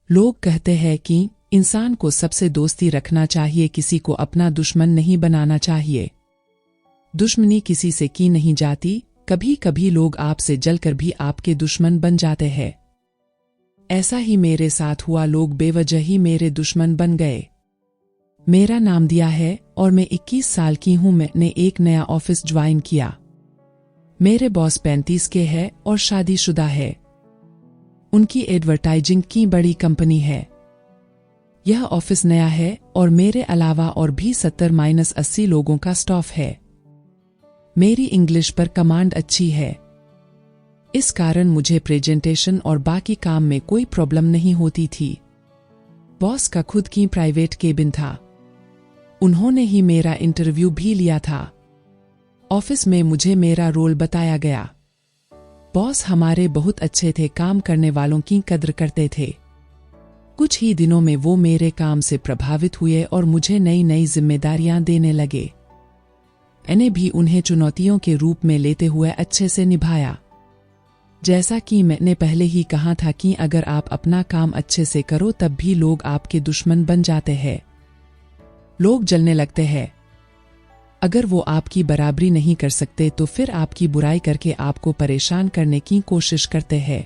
लोग कहते हैं कि इंसान को सबसे दोस्ती रखना चाहिए, किसी को अपना दुश्मन नहीं बनाना चाहिए। दुश्मनी किसी से की नहीं जाती, कभी कभी लोग आपसे जलकर भी आपके दुश्मन बन जाते हैं। ऐसा ही मेरे साथ हुआ, लोग बेवजह ही मेरे दुश्मन बन गए। मेरा नाम दिया है और मैं 21 साल की हूं। मैंने एक नया ऑफिस ज्वाइन किया। मेरे बॉस 35 के हैं और शादीशुदा है। उनकी एडवर्टाइजिंग की बड़ी कंपनी है। यह ऑफिस नया है और मेरे अलावा और भी 70-80 लोगों का स्टाफ है। मेरी इंग्लिश पर कमांड अच्छी है, इस कारण मुझे प्रेजेंटेशन और बाकी काम में कोई प्रॉब्लम नहीं होती थी। बॉस का खुद की प्राइवेट केबिन था। उन्होंने ही मेरा इंटरव्यू भी लिया था। ऑफिस में मुझे मेरा रोल बताया गया। बॉस हमारे बहुत अच्छे थे, काम करने वालों की कद्र करते थे। कुछ ही दिनों में वो मेरे काम से प्रभावित हुए और मुझे नई नई जिम्मेदारियां देने लगे। मैंने भी उन्हें चुनौतियों के रूप में लेते हुए अच्छे से निभाया। जैसा कि मैंने पहले ही कहा था कि अगर आप अपना काम अच्छे से करो तब भी लोग आपके दुश्मन बन जाते हैं। लोग जलने लगते हैं। अगर वो आपकी बराबरी नहीं कर सकते तो फिर आपकी बुराई करके आपको परेशान करने की कोशिश करते हैं।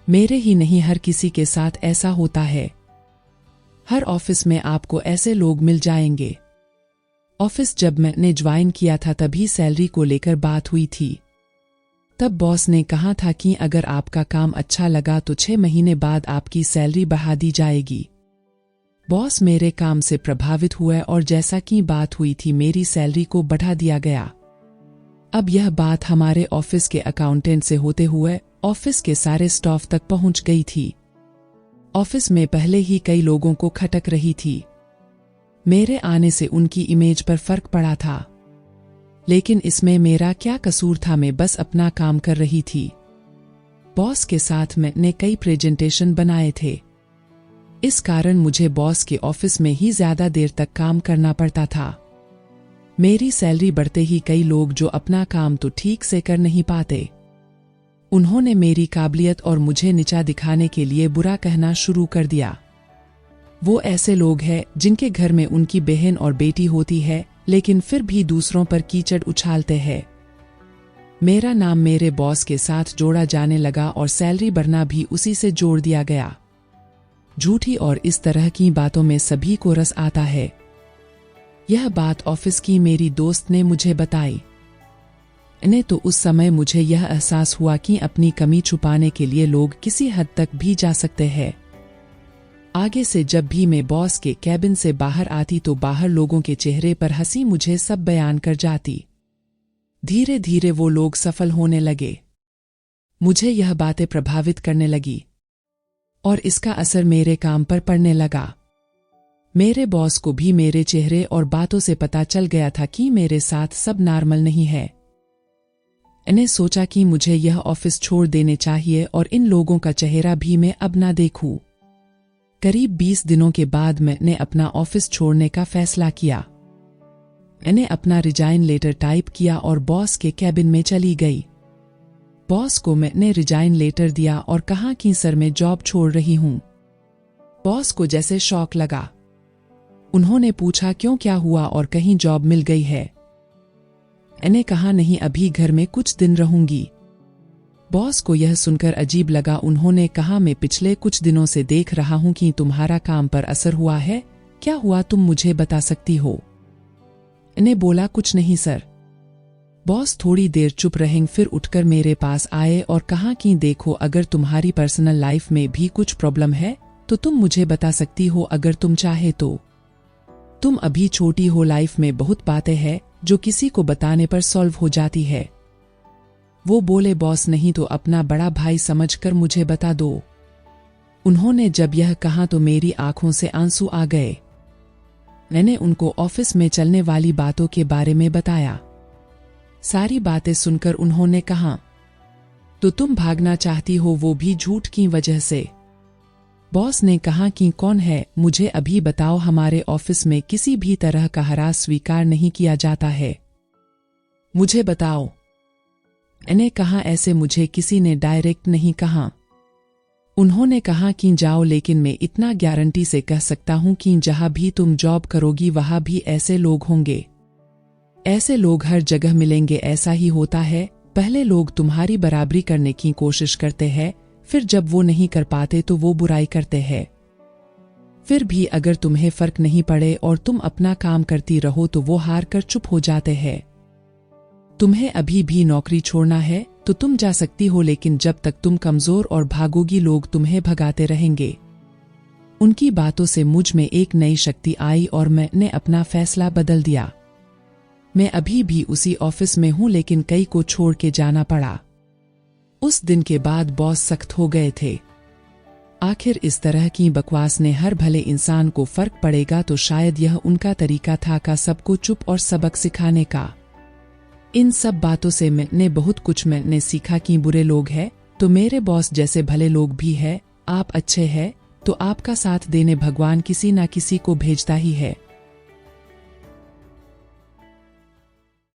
मेरे ही नहीं, हर किसी के साथ ऐसा होता है। हर ऑफिस में आपको ऐसे लोग मिल जाएंगे। ऑफिस जब मैंने ज्वाइन किया था तभी सैलरी को लेकर बात हुई थी। तब बॉस ने कहा था कि अगर आपका काम अच्छा लगा तो 6 महीने बाद आपकी सैलरी बढ़ा दी जाएगी। बॉस मेरे काम से प्रभावित हुए और जैसा कि बात हुई थी मेरी सैलरी को बढ़ा दिया गया। अब यह बात हमारे ऑफिस के अकाउंटेंट से होते हुए ऑफिस के सारे स्टाफ तक पहुंच गई थी। ऑफिस में पहले ही कई लोगों को खटक रही थी। मेरे आने से उनकी इमेज पर फर्क पड़ा था, लेकिन इसमें मेरा क्या कसूर था? मैं बस अपना काम कर रही थी। बॉस के साथ मैंने कई प्रेजेंटेशन बनाए थे, इस कारण मुझे बॉस के ऑफिस में ही ज्यादा देर तक काम करना पड़ता था। मेरी सैलरी बढ़ते ही कई लोग जो अपना काम तो ठीक से कर नहीं पाते, उन्होंने मेरी काबिलियत और मुझे नीचा दिखाने के लिए बुरा कहना शुरू कर दिया। वो ऐसे लोग हैं जिनके घर में उनकी बहन और बेटी होती है, लेकिन फिर भी दूसरों पर कीचड़ उछालते हैं। मेरा नाम मेरे बॉस के साथ जोड़ा जाने लगा और सैलरी बढ़ना भी उसी से जोड़ दिया गया। झूठी और इस तरह की बातों में सभी को रस आता है। यह बात ऑफिस की मेरी दोस्त ने मुझे बताई। इन्हें तो उस समय मुझे यह एहसास हुआ कि अपनी कमी छुपाने के लिए लोग किसी हद तक भी जा सकते हैं। आगे से जब भी मैं बॉस के कैबिन से बाहर आती तो बाहर लोगों के चेहरे पर हंसी मुझे सब बयान कर जाती। धीरे धीरे वो लोग सफल होने लगे। मुझे यह बातें प्रभावित करने लगी और इसका असर मेरे काम पर पड़ने लगा। मेरे बॉस को भी मेरे चेहरे और बातों से पता चल गया था कि मेरे साथ सब नॉर्मल नहीं है। इन्हें सोचा कि मुझे यह ऑफिस छोड़ देने चाहिए और इन लोगों का चेहरा भी मैं अब ना देखूं। करीब 20 दिनों के बाद मैंने अपना ऑफिस छोड़ने का फैसला किया। मैंने अपना रिजाइन लेटर टाइप किया और बॉस के कैबिन में चली गई। बॉस को मैंने रिजाइन लेटर दिया और कहा कि सर मैं जॉब छोड़ रही हूं। बॉस को जैसे शॉक लगा। उन्होंने पूछा क्यों, क्या हुआ और कहीं जॉब मिल गई है? मैंने कहा नहीं, अभी घर में कुछ दिन रहूंगी। बॉस को यह सुनकर अजीब लगा। उन्होंने कहा मैं पिछले कुछ दिनों से देख रहा हूं कि तुम्हारा काम पर असर हुआ है। क्या हुआ, तुम मुझे बता सकती हो? मैंने बोला कुछ नहीं सर। बॉस थोड़ी देर चुप रहे, फिर उठकर मेरे पास आए और कहा कि देखो, अगर तुम्हारी पर्सनल लाइफ में भी कुछ प्रॉब्लम है तो तुम मुझे बता सकती हो अगर तुम चाहे तो। तुम अभी छोटी हो, लाइफ में बहुत बातें हैं जो किसी को बताने पर सॉल्व हो जाती है। वो बोले बॉस नहीं तो अपना बड़ा भाई समझकर मुझे बता दो। उन्होंने जब यह कहा तो मेरी आंखों से आंसू आ गए। मैंने उनको ऑफिस में चलने वाली बातों के बारे में बताया। सारी बातें सुनकर उन्होंने कहा तो तुम भागना चाहती हो, वो भी झूठ की वजह से? बॉस ने कहा कि कौन है, मुझे अभी बताओ। हमारे ऑफिस में किसी भी तरह का हरास स्वीकार नहीं किया जाता है, मुझे बताओ। मैंने कहा ऐसे मुझे किसी ने डायरेक्ट नहीं कहा। उन्होंने कहा कि जाओ, लेकिन मैं इतना गारंटी से कह सकता हूं कि जहां भी तुम जॉब करोगी वहां भी ऐसे लोग होंगे। ऐसे लोग हर जगह मिलेंगे। ऐसा ही होता है, पहले लोग तुम्हारी बराबरी करने की कोशिश करते हैं, फिर जब वो नहीं कर पाते तो वो बुराई करते हैं। फिर भी अगर तुम्हें फर्क नहीं पड़े और तुम अपना काम करती रहो तो वो हार कर चुप हो जाते हैं। तुम्हें अभी भी नौकरी छोड़ना है तो तुम जा सकती हो, लेकिन जब तक तुम कमजोर और भागोगी लोग तुम्हें भगाते रहेंगे। उनकी बातों से मुझ में एक नई शक्ति आई और मैंने अपना फैसला बदल दिया। मैं अभी भी उसी ऑफिस में हूं, लेकिन कई को छोड़ के जाना पड़ा। उस दिन के बाद बॉस सख्त हो गए थे। आखिर इस तरह की बकवास ने हर भले इंसान को फर्क पड़ेगा तो शायद यह उनका तरीका था का सबको चुप और सबक सिखाने का। इन सब बातों से मैंने बहुत कुछ मैंने सीखा कि बुरे लोग हैं तो मेरे बॉस जैसे भले लोग भी हैं। आप अच्छे हैं तो आपका साथ देने भगवान किसी ना किसी को भेजता ही है।